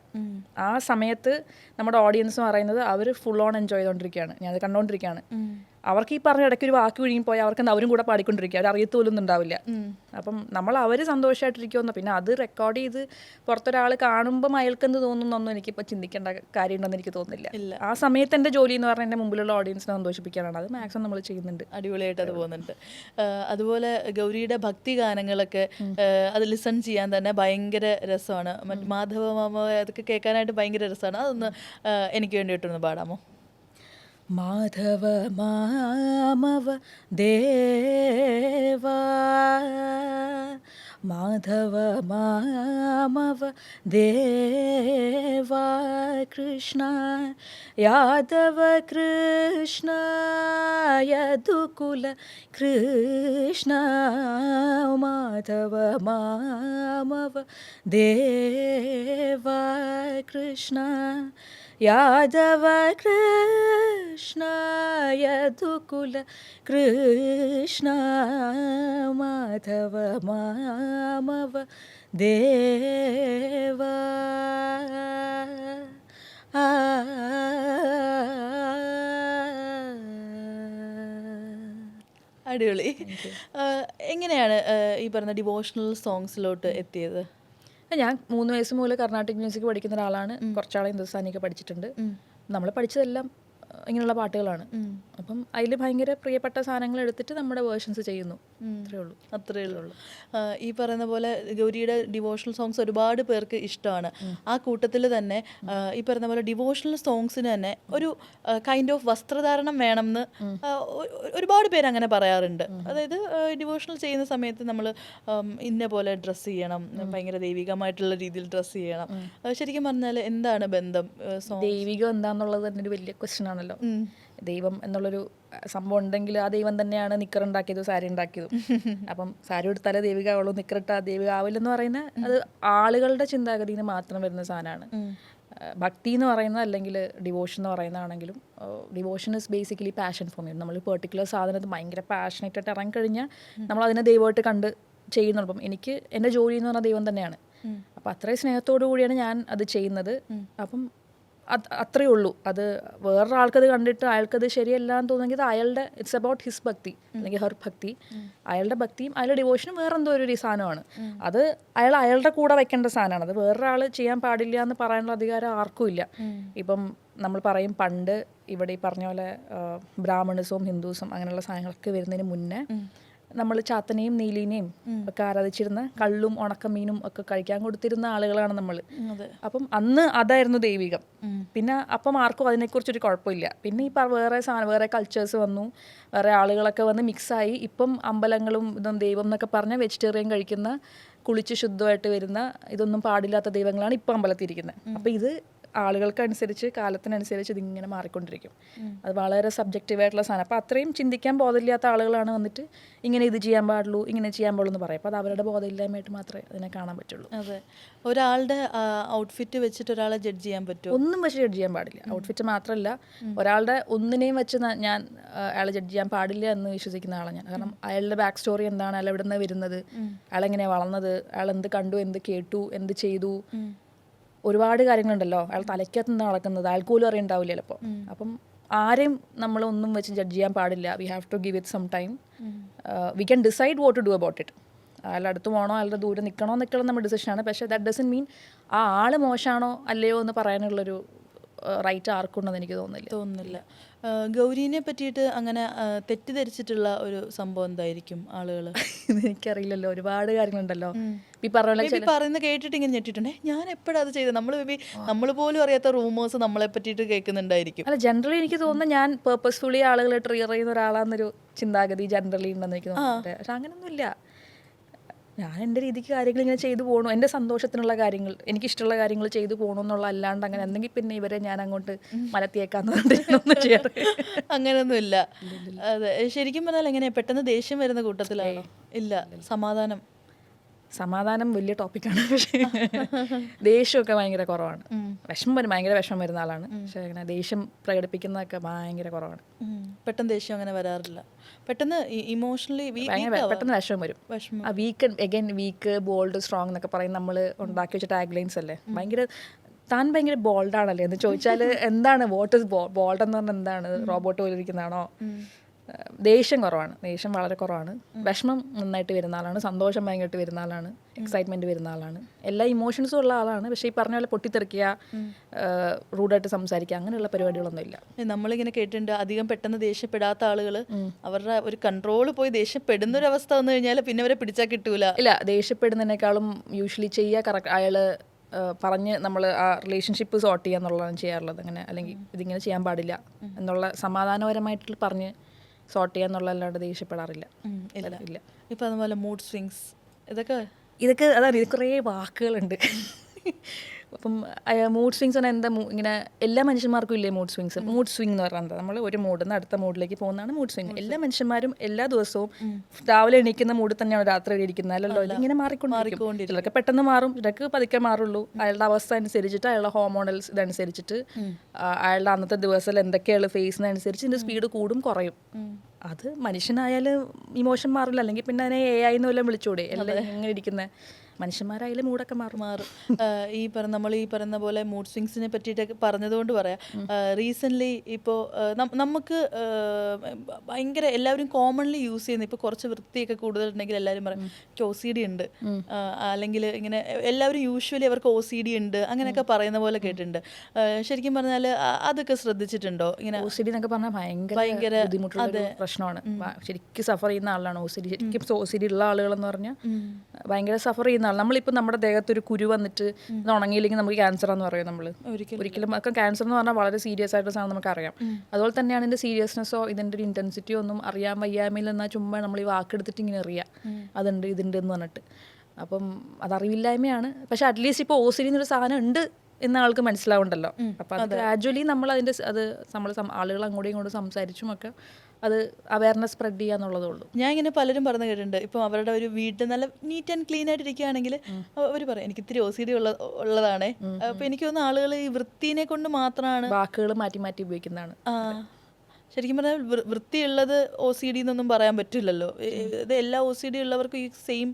ആ സമയത്ത് നമ്മുടെ ഓഡിയൻസ് പറയുന്നത് അവർ ഫുൾ ഓൺ എൻജോയ് ചെയ്തുകൊണ്ടിരിക്കുകയാണ്, ഞാനത് കണ്ടുകൊണ്ടിരിക്കുകയാണ്. അവർക്ക് ഈ പറഞ്ഞ ഇടയ്ക്ക് ഒരു വാക്ക് വിഴുങ്ങി പോയാൽ അവർക്ക് അവരും കൂടെ പാടിക്കൊണ്ടിരിക്കുക, അവർ അറിയത്തോലൊന്നും ഉണ്ടാവില്ല. അപ്പം അവർ സന്തോഷമായിട്ടിരിക്കുമെന്ന്, പിന്നെ അത് റെക്കോർഡ് ചെയ്ത് പുറത്തൊരാൾ കാണുമ്പം അയാൾക്കെന്ത് തോന്നുന്നൊന്നും എനിക്കിപ്പോൾ ചിന്തിക്കേണ്ട കാര്യമുണ്ടെന്ന് എനിക്ക് തോന്നുന്നില്ല. ആ സമയത്ത് എൻ്റെ ജോലി എന്ന് പറഞ്ഞാൽ എൻ്റെ മുമ്പിലുള്ള ഓഡിയൻസിനെ സന്തോഷിപ്പിക്കാനാണ്. അത് മാക്സിമം നമ്മൾ ചെയ്യുന്നുണ്ട്, അടിപൊളിയായിട്ട് അത് പോകുന്നുണ്ട്. അതുപോലെ ഗൗരിയുടെ ഭക്തി ഗാനങ്ങളൊക്കെ അത് ലിസൺ ചെയ്യാൻ തന്നെ ഭയങ്കര രസമാണ്. മാധവ മാമ അതൊക്കെ കേൾക്കാനായിട്ട് ഭയങ്കര രസമാണ്. അതൊന്ന് എനിക്ക് വേണ്ടിയിട്ടൊന്ന് പാടാമോ? മാധവ മാമവ ദേവാ, മാധവ മാമവ ദേവാ, കൃഷ്ണ യാദവ കൃഷ്ണ യദുകുല കൃഷ്ണ, മാധവ മാമവ ദേവാ, കൃഷ്ണ യാദവ കൃഷ്ണ യദുകുല കൃഷ്ണ, മാധവ മാമവ ദേവ. അടിപൊളി. എങ്ങനെയാണ് ഈ പറഞ്ഞ ഡിവോഷണൽ സോങ്സിലോട്ട് എത്തിയത്? ഞാൻ 3 വയസ്സ് മുതൽ കർണാട്ടിക് മ്യൂസിക് പഠിക്കുന്ന ഒരാളാണ്. കുറച്ചാളെ ഹിന്ദുസ്ഥാനിയൊക്കെ പഠിച്ചിട്ടുണ്ട്. നമ്മൾ പഠിച്ചതെല്ലാം ഇങ്ങനെയുള്ള പാട്ടുകളാണ്. അപ്പം അതിൽ ഭയങ്കര പ്രിയപ്പെട്ട സാധനങ്ങൾ എടുത്തിട്ട് നമ്മുടെ വേർഷൻസ് ചെയ്യുന്നു, അത്രയേ ഉള്ളൂ. ഈ പറയുന്ന പോലെ ഗൗരിയുടെ ഡിവോഷണൽ സോങ്സ് ഒരുപാട് പേർക്ക് ഇഷ്ടമാണ്. ആ കൂട്ടത്തിൽ തന്നെ ഈ പറയുന്ന പോലെ ഡിവോഷണൽ സോങ്സിന് തന്നെ ഒരു കൈൻഡ് ഓഫ് വസ്ത്രധാരണം വേണമെന്ന് ഒരുപാട് പേര് അങ്ങനെ പറയാറുണ്ട്. അതായത് ഡിവോഷണൽ ചെയ്യുന്ന സമയത്ത് നമ്മൾ ഇന്ന പോലെ ഡ്രസ്സ് ചെയ്യണം, ഭയങ്കര ദൈവികമായിട്ടുള്ള രീതിയിൽ ഡ്രസ്സ് ചെയ്യണം. ശരിക്കും പറഞ്ഞാൽ എന്താണ് ബന്ധം? ദൈവികം എന്താന്നുള്ളത് തന്നെ ഒരു വലിയ ക്വസ്റ്റ്യൻ ആണല്ലോ. ദൈവം എന്നുള്ളൊരു സംഭവം ഉണ്ടെങ്കിൽ ആ ദൈവം തന്നെയാണ് നിക്കറുണ്ടാക്കിയതും സാരി ഉണ്ടാക്കിയതും. അപ്പം സാരി എടുത്താലേ ദൈവികമാവുള്ളൂ, നിക്കറിട്ടാൽ ദൈവികമാവില്ലെന്ന് പറയുന്നത് അത് ആളുകളുടെ ചിന്താഗതിയിൽ നിന്ന് മാത്രം വരുന്ന സാധനമാണ്. ഭക്തി എന്ന് പറയുന്നത് അല്ലെങ്കിൽ ഡിവോഷൻ എന്ന് പറയുന്നതാണെങ്കിലും, devotion is basically passion for me. നമ്മൾ പെർട്ടിക്കുലർ സാധനത്തിൽ ഭയങ്കര പാഷനേറ്റ് ആയിട്ട് ഇറങ്ങിക്കഴിഞ്ഞാൽ നമ്മൾ അതിനെ ദൈവമായിട്ട് കണ്ട് ചെയ്യുന്നുള്ളൂ. അപ്പം എനിക്ക് എൻ്റെ ജോലി എന്ന് പറഞ്ഞാൽ ദൈവം തന്നെയാണ്. അപ്പം അത്രയും സ്നേഹത്തോടു കൂടിയാണ് ഞാൻ അത് ചെയ്യുന്നത്. അപ്പം അത്രയേ ഉള്ളൂ. അത് വേറൊരാൾക്കത് കണ്ടിട്ട് അയാൾക്കത് ശരിയല്ല എന്ന് തോന്നുമെങ്കിൽ അയാളുടെ ഇറ്റ്സ് അബൌട്ട് ഹിസ് ഭക്തി അല്ലെങ്കിൽ ഹെർ ഭക്തി. അയാളുടെ ഭക്തിയും അയാളുടെ ഡിവോഷനും വേറെന്തോ ഒരു സാധനമാണ്. അത് അയാളുടെ കൂടെ വെക്കേണ്ട സാധനമാണ്. അത് വേറൊരാൾ ചെയ്യാൻ പാടില്ല എന്ന് പറയാനുള്ള അധികാരം ആർക്കും ഇല്ല. ഇപ്പം നമ്മൾ പറയും പണ്ട് ഇവിടെ ഈ പറഞ്ഞ പോലെ ബ്രാഹ്മണിസവും ഹിന്ദുസും അങ്ങനെയുള്ള സാധനങ്ങളൊക്കെ വരുന്നതിന് മുന്നേ നമ്മൾ ചാത്തനെയും നീലിനെയും ഒക്കെ ആരാധിച്ചിരുന്ന കള്ളും ഉണക്കമീനും ഒക്കെ കഴിക്കാൻ കൊടുത്തിരുന്ന ആളുകളാണ് നമ്മൾ. അപ്പം അന്ന് അതായിരുന്നു ദൈവികം. പിന്നെ അപ്പം ആർക്കും അതിനെക്കുറിച്ചൊരു കുഴപ്പമില്ല. പിന്നെ ഈ വേറെ കൾച്ചേഴ്സ് വന്നു, വേറെ ആളുകളൊക്കെ വന്ന് മിക്സായി. ഇപ്പം അമ്പലങ്ങളും ഇതും ദൈവം എന്നൊക്കെ പറഞ്ഞാൽ വെജിറ്റേറിയൻ കഴിക്കുന്ന, കുളിച്ച് ശുദ്ധമായിട്ട് വരുന്ന, ഇതൊന്നും പാടില്ലാത്ത ദൈവങ്ങളാണ് ഇപ്പം അമ്പലത്തിരിക്കുന്നത്. അപ്പം ഇത് ആളുകൾക്കനുസരിച്ച് കാലത്തിനനുസരിച്ച് ഇതിങ്ങനെ മാറിക്കൊണ്ടിരിക്കും. അത് വളരെ സബ്ജക്റ്റീവായിട്ടുള്ള സാധനം. അപ്പോൾ അത്രയും ചിന്തിക്കാൻ ബോധമില്ലാത്ത ആളുകളാണ് വന്നിട്ട് ഇങ്ങനെ ഇത് ചെയ്യാൻ പാടുള്ളൂ, ഇങ്ങനെ ചെയ്യാൻ പാടുള്ളൂ എന്ന് പറയും. അപ്പോൾ അത് അവരുടെ ബോധമില്ലായ്മയായിട്ട് മാത്രമേ അതിനെ കാണാൻ പറ്റുള്ളൂ. അതെ, ഒരാളുടെ ഔട്ട്ഫിറ്റ് വെച്ചിട്ട് ഒരാളെ ജഡ്ജ് ചെയ്യാൻ പറ്റുമോ? ഒന്നും വെച്ച് ജഡ്ജ് ചെയ്യാൻ പാടില്ല. ഔട്ട്ഫിറ്റ് മാത്രമല്ല, ഒരാളുടെ ഒന്നിനെയും വെച്ച് ഞാൻ അയാളെ ജഡ്ജ് ചെയ്യാൻ പാടില്ല എന്ന് വിശ്വസിക്കുന്ന ആളാണ് ഞാൻ. കാരണം അയാളുടെ ബാക്ക് സ്റ്റോറി എന്താണ്, അയാൾ എവിടെ നിന്ന് വരുന്നത്, അയാളെങ്ങനെയാണ് വളർന്നത്, അയാൾ എന്ത് കണ്ടു, എന്ത് കേട്ടു, എന്ത് ചെയ്തു, ഒരുപാട് കാര്യങ്ങളുണ്ടല്ലോ. അയാൾ തലയ്ക്കകത്ത് നിന്ന് നടക്കുന്നത് അയാൾക്ക് പോലും അറിയണ്ടാവില്ല ചിലപ്പോൾ. അപ്പം ആരെയും നമ്മളൊന്നും വെച്ച് ജഡ്ജ് ചെയ്യാൻ പാടില്ല. We have to give it some time. We can decide what to do about it. അയാളുടെ അടുത്ത് പോകണോ അയാളുടെ ദൂരെ നിൽക്കണോ എന്നൊക്കെയുള്ള നമ്മുടെ ഡിസിഷനാണ്. പക്ഷേ ദാറ്റ് ഡസൻറ്റ് മീൻ ആ ആൾ മോശമാണോ അല്ലയോ എന്ന് പറയാനുള്ളൊരു റൈറ്റ് ആർക്കുണ്ടെന്ന് എനിക്ക് തോന്നുന്നില്ല. ഗൗരീനെ പറ്റിയിട്ട് അങ്ങനെ തെറ്റിദ്ധരിച്ചിട്ടുള്ള ഒരു സംഭവം എന്തായിരിക്കും ആളുകൾ? എനിക്കറിയില്ലല്ലോ, ഒരുപാട് കാര്യങ്ങളുണ്ടല്ലോ. ഈ പറഞ്ഞ പറയുന്നത് കേട്ടിട്ട് ഇങ്ങനെ ഞെട്ടിട്ടുണ്ടേ, ഞാൻ എപ്പോഴാണ് അത് ചെയ്തത്, നമ്മൾ പോലും അറിയാത്ത റൂമേഴ്സ് നമ്മളെ പറ്റിയിട്ട് കേൾക്കുന്നുണ്ടായിരിക്കും. അല്ല, ജനറലി എനിക്ക് തോന്നുന്നത് ഞാൻ പേർപ്പസ്ഫുള്ളി ആളുകളെ ട്രിഗർ ചെയ്യുന്ന ഒരാളാന്നൊരു ചിന്താഗതി ജനറലി ഉണ്ടെന്ന് എനിക്ക് തോന്നുന്നുണ്ട്. പക്ഷെ അങ്ങനെയൊന്നുമില്ല. ഞാൻ എൻ്റെ രീതിക്ക് കാര്യങ്ങൾ ഇങ്ങനെ ചെയ്തു പോകണു, എൻ്റെ സന്തോഷത്തിനുള്ള കാര്യങ്ങൾ, എനിക്കിഷ്ടമുള്ള കാര്യങ്ങൾ ചെയ്തു പോകണം എന്നുള്ള, അല്ലാണ്ട് അങ്ങനെ എന്തെങ്കിൽ പിന്നെ ഇവരെ ഞാൻ അങ്ങോട്ട് മലത്തിയേക്കാന്ന് പറഞ്ഞിട്ടൊന്നും ചെയ്യാറ് അങ്ങനെയൊന്നുമില്ല. അതെ, ശരിക്കും പറഞ്ഞാൽ എങ്ങനെയാ, പെട്ടെന്ന് ദേഷ്യം വരുന്ന കൂട്ടത്തിലാണോ? ഇല്ല, സമാധാനം വലിയ ടോപ്പിക്കാണ്. പക്ഷേ ദേഷ്യമൊക്കെ ഭയങ്കര കുറവാണ്. ഭയങ്കര വിഷമം വരുന്ന ആളാണ്. പക്ഷെ അങ്ങനെ ദേഷ്യം പ്രകടിപ്പിക്കുന്നതൊക്കെ ഭയങ്കര കുറവാണ്. പെട്ടെന്ന് ദേഷ്യം അങ്ങനെ വരാറില്ല. പെട്ടെന്ന് ഇമോഷണലി പെട്ടെന്ന് വിഷമം വരും. ആ വീക്ക് ബോൾഡ് സ്ട്രോങ് എന്നൊക്കെ പറയും നമ്മൾ ഉണ്ടാക്കി വെച്ച ടാഗ് ലൈൻസ് അല്ലേ. താൻ ഭയങ്കര ബോൾഡാണല്ലേ എന്ന് ചോദിച്ചാൽ എന്താണ് വാട്ട് ഇസ് ബോൾഡ് എന്ന് പറഞ്ഞാൽ എന്താണ്? റോബോട്ട് പോലെ ഇരിക്കുന്നതാണോ? ദേഷ്യം കുറവാണ്, ദേഷ്യം വളരെ കുറവാണ്. വിഷമം നന്നായിട്ട് വരുന്ന ആളാണ്, സന്തോഷം ഭയങ്കരമായിട്ട് വരുന്ന ആളാണ്, എക്സൈറ്റ്മെൻറ്റ് വരുന്ന ആളാണ്, എല്ലാ ഇമോഷൻസും ഉള്ള ആളാണ്. പക്ഷേ ഈ പറഞ്ഞ പോലെ പൊട്ടിത്തെറിക്കുക, റൂഡായിട്ട് സംസാരിക്കുക, അങ്ങനെയുള്ള പരിപാടികളൊന്നുമില്ല. നമ്മളിങ്ങനെ കേട്ടിട്ടുണ്ട്, അധികം പെട്ടെന്ന് ദേഷ്യപ്പെടാത്ത ആളുകൾ അവരുടെ ഒരു കൺട്രോൾ പോയി ദേഷ്യപ്പെടുന്ന ഒരു അവസ്ഥ വന്നു കഴിഞ്ഞാൽ പിന്നെ അവരെ പിടിച്ചാൽ കിട്ടൂല. ഇല്ല, ദേഷ്യപ്പെടുന്നതിനേക്കാളും യൂഷ്വലി ചെയ്യുക കറക്റ്റ് അയാൾ പറഞ്ഞ് നമ്മൾ ആ റിലേഷൻഷിപ്പ് സോർട്ട് ചെയ്യുക എന്നുള്ളതാണ് ചെയ്യാറുള്ളത്. അങ്ങനെ അല്ലെങ്കിൽ ഇതിങ്ങനെ ചെയ്യാൻ പാടില്ല എന്നുള്ള സമാധാനപരമായിട്ട് പറഞ്ഞ് സോർട്ട് ചെയ്യുക എന്നുള്ളതല്ലാണ്ട് ദേഷ്യപ്പെടാറില്ല. ഇല്ല. ഇപ്പം അതുപോലെ മൂഡ് സ്വിങ്സ് ഇതൊക്കെ അതാണ്, ഇത് കുറേ വാക്കുകളുണ്ട്. അപ്പം മൂഡ് സ്വിങ്സ് പറഞ്ഞാൽ എന്താ, ഇങ്ങനെ എല്ലാ മനുഷ്യന്മാർക്കും ഇല്ലേ മൂഡ് സ്വിങ്സ്? മൂഡ് സ്വിങ് എന്ന് പറഞ്ഞാൽ നമ്മൾ ഒരു മൂഡിൽ നിന്ന് അടുത്ത മൂഡിലേക്ക് പോകുന്നതാണ് മൂഡ് സ്വിങ്. എല്ലാ മനുഷ്യന്മാരും എല്ലാ ദിവസവും രാവിലെ എണീക്കുന്ന മൂഡിൽ തന്നെയാണ് രാത്രി ഇരിക്കുന്നത്, അല്ലല്ലോ. ഇങ്ങനെ മാറിക്കൊണ്ടിരിക്കും. ചിലർക്ക് പെട്ടെന്ന് മാറും, ചിലർക്ക് പതുക്കെ മാറുള്ളൂ. അയാളുടെ അവസ്ഥ അനുസരിച്ചിട്ട്, അയാളുടെ ഹോർമോണൽസ് ഇതനുസരിച്ചിട്ട്, അയാളുടെ അന്നത്തെ ദിവസത്തിൽ എന്തൊക്കെയാണ് ഫേസ് ചെയ്യുന്നതനുസരിച്ച് ഇതിൻ്റെ സ്പീഡ് കൂടും കുറയും. അത് മനുഷ്യനായാലും ഇമോഷൻ മാറില്ല. അല്ലെങ്കിൽ പിന്നെ അതിനെ AI എന്ന് വല്ലതും വിളിച്ചൂടെ? എല്ലാം ഇങ്ങനെ ഇരിക്കുന്നത്. മനുഷ്യന്മാരായാലും മൂടൊക്കെ മാറും. നമ്മൾ ഈ പറയുന്ന പോലെ മൂഡ് സ്വിങ്സിനെ പറ്റിയിട്ടൊക്കെ പറഞ്ഞതുകൊണ്ട് പറയാം. റീസെൻ്റ്ലി ഇപ്പോൾ നമുക്ക് ഭയങ്കര എല്ലാവരും കോമൺലി യൂസ് ചെയ്യുന്ന, ഇപ്പോൾ കുറച്ച് വൃത്തിയൊക്കെ കൂടുതലുണ്ടെങ്കിൽ എല്ലാവരും പറയും OCD ഉണ്ട്, അല്ലെങ്കിൽ ഇങ്ങനെ എല്ലാവരും യൂഷ്വലി അവർക്ക് OCD ഉണ്ട് അങ്ങനെയൊക്കെ പറയുന്ന പോലെ കേട്ടിട്ടുണ്ട്. ശരിക്കും പറഞ്ഞാൽ അതൊക്കെ ശ്രദ്ധിച്ചിട്ടുണ്ടോ? ഇങ്ങനെ OCD എന്നൊക്കെ പറഞ്ഞാൽ ഭയങ്കര ബുദ്ധിമുട്ടുള്ള പ്രശ്നമാണ്. ശരിക്കും സഫർ ചെയ്യുന്ന ആളാണ് OCD. ശരിക്കും OCD ഉള്ള ആളുകളെന്ന് പറഞ്ഞാൽ ഭയങ്കര സഫർ ചെയ്യുന്ന ആൾ. നമ്മളിപ്പോൾ നമ്മുടെ ദേഹത്തൊരു കുരു വന്നിട്ട് ഇത് ഉണങ്ങിയില്ലെങ്കിൽ നമുക്ക് ക്യാൻസർ എന്ന് പറയും. നമ്മൾ ഒരിക്കലും ഒക്കെ ക്യാൻസർ എന്ന് പറഞ്ഞാൽ വളരെ സീരിയസ് ആയിട്ടുള്ള സാധനം നമുക്കറിയാം. അതുപോലെ തന്നെയാണ് ഇതിൻ്റെ സീരിയസ്നെസ്സോ ഇതിൻ്റെ ഒരു ഇൻറ്റൻസിറ്റിയോ ഒന്നും അറിയാൻ വയ്യായ്മയിൽ എന്നാൽ ചുമ്മാ നമ്മൾ ഈ വാക്കെടുത്തിട്ട് ഇങ്ങനെ അറിയാം അതുണ്ട് ഇതുണ്ട് എന്ന് പറഞ്ഞിട്ട്. അപ്പം അതറിവില്ലായ്മയാണ്. പക്ഷെ അറ്റ്ലീസ്റ്റ് ഇപ്പോൾ OCD എന്നൊരു സാധനം ഉണ്ട് എന്ന ആൾക്ക് മനസ്സിലാവുണ്ടല്ലോ. അപ്പം അത് ഗ്രാജുവലി നമ്മൾ ആളുകൾ അങ്ങോട്ടും ഇങ്ങോട്ടും സംസാരിച്ചും ഒക്കെ അത് അവയർനെസ് സ്പ്രെഡ് ചെയ്യുക എന്നുള്ളതേ ഉള്ളൂ. ഞാൻ ഇങ്ങനെ പലരും പറഞ്ഞു കേട്ടിട്ടുണ്ട്, ഇപ്പം അവരുടെ ഒരു വീട് നല്ല നീറ്റ് ആൻഡ് ക്ലീൻ ആയിട്ട് ഇരിക്കുകയാണെങ്കിൽ അവർ പറയും എനിക്ക് ഇത്തിരി OCD ഉള്ളതാണേ. അപ്പം എനിക്ക് തോന്നുന്നു ആളുകൾ ഈ വൃത്തിനെ കൊണ്ട് മാത്രമാണ് വാക്കുകൾ മാറ്റി മാറ്റി ഉപയോഗിക്കുന്നതാണ്. ശരിക്കും പറഞ്ഞാൽ വൃത്തിയുള്ളത് OCD എന്നൊന്നും പറയാൻ പറ്റില്ലല്ലോ. ഇത് എല്ലാ OCD ഉള്ളവർക്കും ഈ സെയിം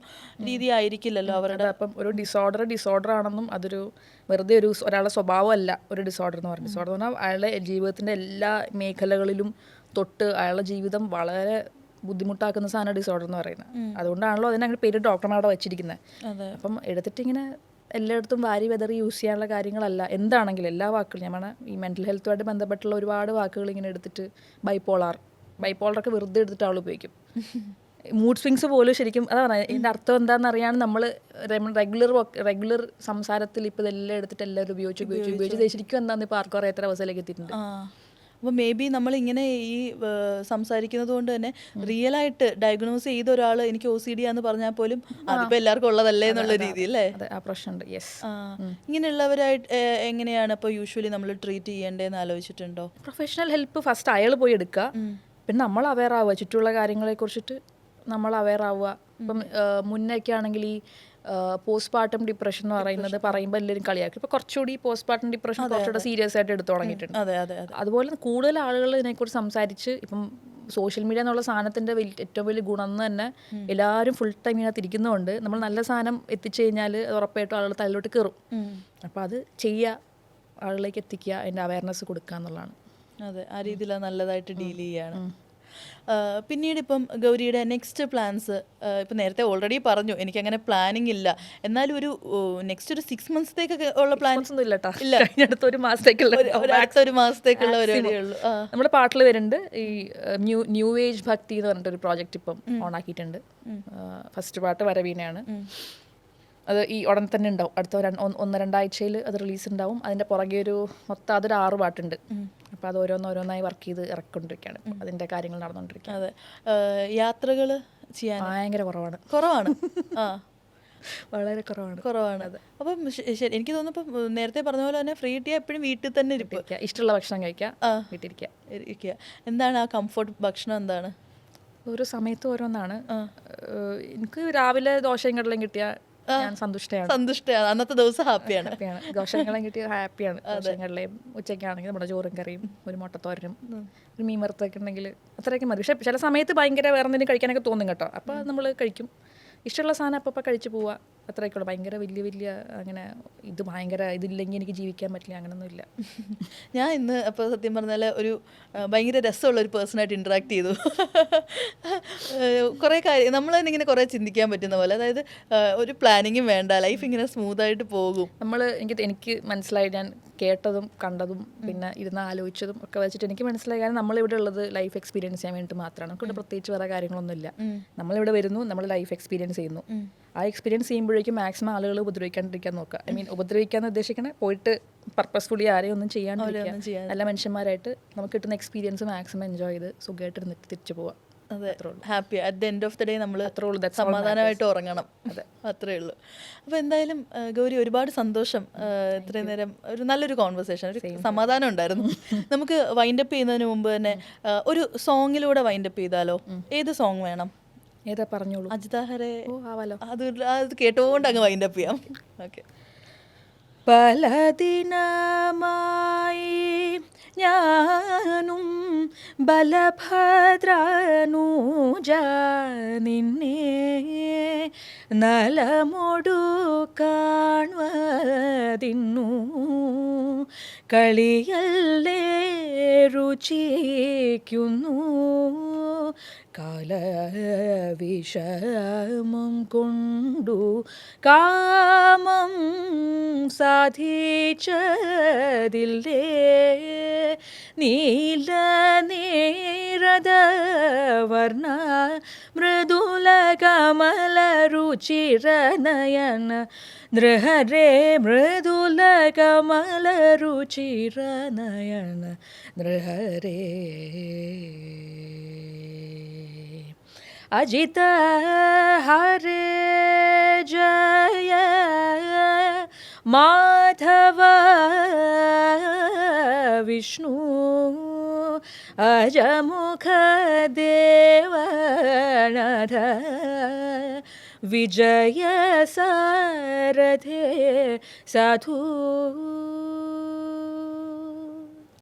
രീതി ആയിരിക്കില്ലല്ലോ അവരുടെ. അപ്പം ഒരു ഡിസോർഡർ ആണെന്നും അതൊരു വെറുതെ ഒരാളുടെ സ്വഭാവമല്ല ഒരു ഡിസോർഡർ എന്ന് പറഞ്ഞാൽ. ഡിസോർഡർ എന്ന് പറഞ്ഞാൽ അയാളുടെ ജീവിതത്തിൻ്റെ എല്ലാ മേഖലകളിലും തൊട്ട് അയാളുടെ ജീവിതം വളരെ ബുദ്ധിമുട്ടാക്കുന്ന സാധനം ഡിസോർഡർ എന്ന് പറയുന്നത്. അതുകൊണ്ടാണല്ലോ അതിനങ്ങനെ പേര് ഡോക്ടർമാരുടെ വെച്ചിരിക്കുന്നത്. അപ്പം എടുത്തിട്ട് ഇങ്ങനെ എല്ലായിടത്തും വാരി വെതറി യൂസ് ചെയ്യാനുള്ള കാര്യങ്ങളല്ല. എന്താണെങ്കിലും എല്ലാ വാക്കുകളും ഞാൻ പറഞ്ഞാൽ ഈ മെൻ്റൽ ഹെൽത്തുമായിട്ട് ബന്ധപ്പെട്ടുള്ള ഒരുപാട് വാക്കുകൾ ഇങ്ങനെ എടുത്തിട്ട് ബൈപ്പോളറൊക്കെ വെറുതെ എടുത്തിട്ട് ആൾ ഉപയോഗിക്കും. മൂഡ് സ്വിങ്സ് പോലും ശരിക്കും അതാണ് ഇതിൻ്റെ അർത്ഥം എന്താണെന്ന് അറിയാൻ നമ്മൾ റെഗുലർ സംസാരത്തിൽ ഇപ്പോൾ ഇതെല്ലാം എടുത്തിട്ട് എല്ലാവരും ഉപയോഗിച്ച് ശരിക്കും എന്താണെന്ന് ഇപ്പോൾ ആർക്കും അറിയാത്ത അവസ്ഥയിലേക്ക് എത്തിയിട്ടുണ്ട്. അപ്പോൾ മേ ബി നമ്മളിങ്ങനെ ഈ സംസാരിക്കുന്നത് കൊണ്ട് തന്നെ റിയലായിട്ട് ഡയഗ്നോസ് ചെയ്ത ഒരാൾ എനിക്ക് OCD ആന്ന് പറഞ്ഞാൽ പോലും അതിപ്പോൾ എല്ലാവർക്കും ഉള്ളതല്ലേ എന്നുള്ള രീതിയിൽ അല്ലേ ആ പ്രശ്നമുണ്ട്. യെസ്. ഇങ്ങനെയുള്ളവരായിട്ട് എങ്ങനെയാണ് ഇപ്പോൾ യൂഷ്വലി നമ്മൾ ട്രീറ്റ് ചെയ്യേണ്ടതെന്ന് ആലോചിച്ചിട്ടുണ്ടോ? പ്രൊഫഷണൽ ഹെൽപ്പ് ഫസ്റ്റ് അയാൾ പോയി എടുക്കുക, പിന്നെ നമ്മൾ അവെയർ ആവുക, ചുറ്റുമുള്ള കാര്യങ്ങളെ കുറിച്ചിട്ട് നമ്മൾ അവെയർ ആവുക. ഇപ്പം മുന്നേയൊക്കെ ആണെങ്കിൽ ഈ പോസ്റ്റ്പാർട്ടം ഡിപ്രഷൻ എന്ന് പറയുമ്പോൾ എല്ലാവരും കളിയാക്കും. ഇപ്പോൾ കുറച്ചുകൂടി പോസ്റ്റ്പാർട്ടം ഡിപ്രഷൻ കുറച്ചുകൂടെ സീരിയസ് ആയിട്ട് എടുത്തു തുടങ്ങിയിട്ടുണ്ട്. അതുപോലെ കൂടുതൽ ആളുകൾ ഇതിനെക്കുറിച്ച് സംസാരിച്ച് ഇപ്പം സോഷ്യൽ മീഡിയ എന്നുള്ള സാധനത്തിൻ്റെ ഏറ്റവും വലിയ ഗുണം എന്ന് തന്നെ എല്ലാവരും ഫുൾ ടൈം ഇതിനകത്ത് ഇരിക്കുന്നതുകൊണ്ട് നമ്മൾ നല്ല സാധനം എത്തിച്ചു കഴിഞ്ഞാൽ ഉറപ്പായിട്ടും ആളുകൾ തലയിലോട്ട് കയറും. അപ്പോൾ അത് ചെയ്യുക, ആളുകളിലേക്ക് എത്തിക്കുക, അതിൻ്റെ അവയർനെസ് കൊടുക്കുക എന്നുള്ളതാണ്. അതെ, ആ രീതിയിൽ നല്ലതായിട്ട് ഡീൽ ചെയ്യാണ്. പിന്നീട് ഇപ്പം ഗൗരിയുടെ നെക്സ്റ്റ് പ്ലാൻസ് ഇപ്പം നേരത്തെ ഓൾറെഡി പറഞ്ഞു എനിക്കങ്ങനെ പ്ലാനിങ് ഇല്ല, എന്നാലും ഒരു നെക്സ്റ്റ് ഒരു 6 മന്ത്സത്തേക്കൊക്കെ ഉള്ള പ്ലാൻസ് ഒന്നും ഇല്ലട്ടാ, അടുത്ത ഒരു മാസത്തേക്കുള്ള അടുത്ത ഒരു മാസത്തേക്കുള്ള പരിപാടിയേ ഉള്ളൂ. നമ്മുടെ പാട്ടിൽ വരുന്നുണ്ട് ഈ ന്യൂ ഏജ് ഭക്തി എന്ന് പറഞ്ഞിട്ടൊരു പ്രോജക്റ്റ് ഇപ്പം ഓൺ ആക്കിയിട്ടുണ്ട്. ഫസ്റ്റ് പാട്ട് വരവീനയാണ്. അത് ഈ ഉടൻ തന്നെ ഉണ്ടാവും, അടുത്ത 1-2 ആഴ്ചയിൽ അത് റിലീസ് ഉണ്ടാവും. അതിൻ്റെ പുറകെ ഒരു മൊത്തം അതൊരു 6 പാട്ടുണ്ട്. അപ്പോൾ അത് ഓരോന്നോരോന്നായി വർക്ക് ചെയ്ത് ഇറക്കിക്കൊണ്ടിരിക്കുകയാണ്. അതിൻ്റെ കാര്യങ്ങൾ നടന്നുകൊണ്ടിരിക്കുകയാണ്. അതെ, യാത്രകൾ ചെയ്യാൻ ഭയങ്കര കുറവാണ്. ആ വളരെ കുറവാണ്. അത് അപ്പം ശരി, എനിക്ക് തോന്നുന്നു ഇപ്പം നേരത്തെ പറഞ്ഞ പോലെ തന്നെ ഫ്രീ കിട്ടിയാൽ എപ്പോഴും വീട്ടിൽ തന്നെ ഇരിക്കുക, ഇഷ്ടമുള്ള ഭക്ഷണം കഴിക്കുക, വീട്ടിലിരിക്കുക. എന്താണ് ആ കംഫർട്ട് ഭക്ഷണം? എന്താണ്? ഓരോ സമയത്ത് ഓരോന്നാണ്. എനിക്ക് രാവിലെ ദോശയും കടലയും കിട്ടിയാൽ ഞാൻ സന്തുഷ്ടയാണ്. അന്നത്തെ ദിവസം ഹാപ്പിയാണ്. ദോശയും കടലയും കിട്ടിയ ഹാപ്പിയാണ്. ദോശയും കടലയും ഉച്ചയ്ക്കാണെങ്കിൽ നമ്മുടെ ചോറും കറിയും ഒരു മുട്ടത്തോരനും ഒരു മീൻ വറുത്തൊക്കെ ഉണ്ടെങ്കിൽ അത്രയൊക്കെ മതി. പക്ഷേ ചില സമയത്ത് ഭയങ്കര വേറെ എന്തെങ്കിലും കഴിക്കാനൊക്കെ തോന്നും കേട്ടോ. അപ്പോൾ നമ്മൾ കഴിക്കും. ഇഷ്ടമുള്ള സാധനം അപ്പം കഴിച്ച് പോവുക, അത്രയൊക്കെ ഉള്ളൂ. ഭയങ്കര വലിയ അങ്ങനെ ഇത് ഭയങ്കര ഇതില്ലെങ്കിൽ എനിക്ക് ജീവിക്കാൻ പറ്റില്ല, അങ്ങനൊന്നും ഇല്ല. ഞാൻ ഇന്ന് അപ്പോൾ സത്യം പറഞ്ഞാൽ ഒരു ഭയങ്കര രസമുള്ള ഒരു പേഴ്സണായിട്ട് ഇൻട്രാക്ട് ചെയ്തു. കുറേ കാര്യം നമ്മൾ തന്നെ ഇങ്ങനെ കുറേ ചിന്തിക്കാൻ പറ്റുന്ന പോലെ, അതായത് ഒരു പ്ലാനിങ്ങും വേണ്ട, ലൈഫ് ഇങ്ങനെ സ്മൂത്തായിട്ട് പോകും. എനിക്ക് മനസ്സിലായി, ഞാൻ കേട്ടതും കണ്ടതും പിന്നെ ഇരുന്ന് ആലോചിച്ചതും ഒക്കെ വെച്ചിട്ട് എനിക്ക് മനസ്സിലായി. കാരണം നമ്മളിവിടെ ഉള്ളത് ലൈഫ് എക്സ്പീരിയൻസ് ചെയ്യാൻ വേണ്ടിയിട്ട് മാത്രമാണ്. നമുക്കിവിടെ പ്രത്യേകിച്ച് വേറെ കാര്യങ്ങളൊന്നുമില്ല. നമ്മളിവിടെ വരുന്നു, നമ്മൾ ലൈഫ് എക്സ്പീരിയൻസ് ചെയ്യുന്നു. ആ എക്സ്പീരിയൻസ് ചെയ്യുമ്പോഴേക്കും മാക്സിമം ആളുകൾ ഉപദ്രവിക്കാണ്ടിരിക്കാൻ നോക്കുക. ഉപദ്രവിക്കാന്ന് ഉദ്ദേശിക്കണേ പോയിട്ട് പർപ്പസ്ഫുള്ളി ആരെയും ഒന്നും ചെയ്യാണ്ടിരിക്കുക. നല്ല മനുഷ്യന്മാരായിട്ട് നമുക്ക് കിട്ടുന്ന എക്സ്പീരിയൻസ് മാക്സിമം എൻജോയ് ചെയ്ത് സുഖമായിട്ട് ഇരുന്നിട്ട് തിരിച്ചു പോവാം. അതെ, happy at the end of the day നമ്മൾ സമാധാനമായിട്ട് ഉറങ്ങണം. അതെ, അത്രേ ഉള്ളൂ. അപ്പോൾ എന്തായാലും ഗൗരി, ഒരുപാട് സന്തോഷം. ഇത്രയും നേരം ഒരു നല്ലൊരു കോൺവെർസേഷൻ, ഒരു സമാധാനം ഉണ്ടായിരുന്നു. നമുക്ക് വൈൻഡപ്പ് ചെയ്യുന്നതിന് മുമ്പ് തന്നെ ഒരു സോങ്ങിലൂടെ വൈൻഡപ്പ് ചെയ്താലോ? ഏത് സോങ് വേണം? ഏതാ പറഞ്ഞോളൂ. അജിതാഹരെ ആവാലോ. അത് കേട്ടുകൊണ്ട് അങ്ങ് വൈൻഡപ്പ് ചെയ്യാം. ഓക്കെ. പല ദിനമായി ഞാനും ബലഭദ്രനൂജ നിന്നെ നലമൊടു കാൺവതിന്നു കളിയല്ലേ രുചിക്കുന്നു കാലവിഷമം കൊണ്ടു കാമം സാധിച്ചതില്ലേ നീല നീരദ വർണ്ണ മൃദുല കമല രുചിര നയന നൃഹരേ മൃദുല കമല രുചിര നയന നൃഹരേ अजित हरे जय माधव विष्णु अजमुख देवनाथ विजय सारथे साधु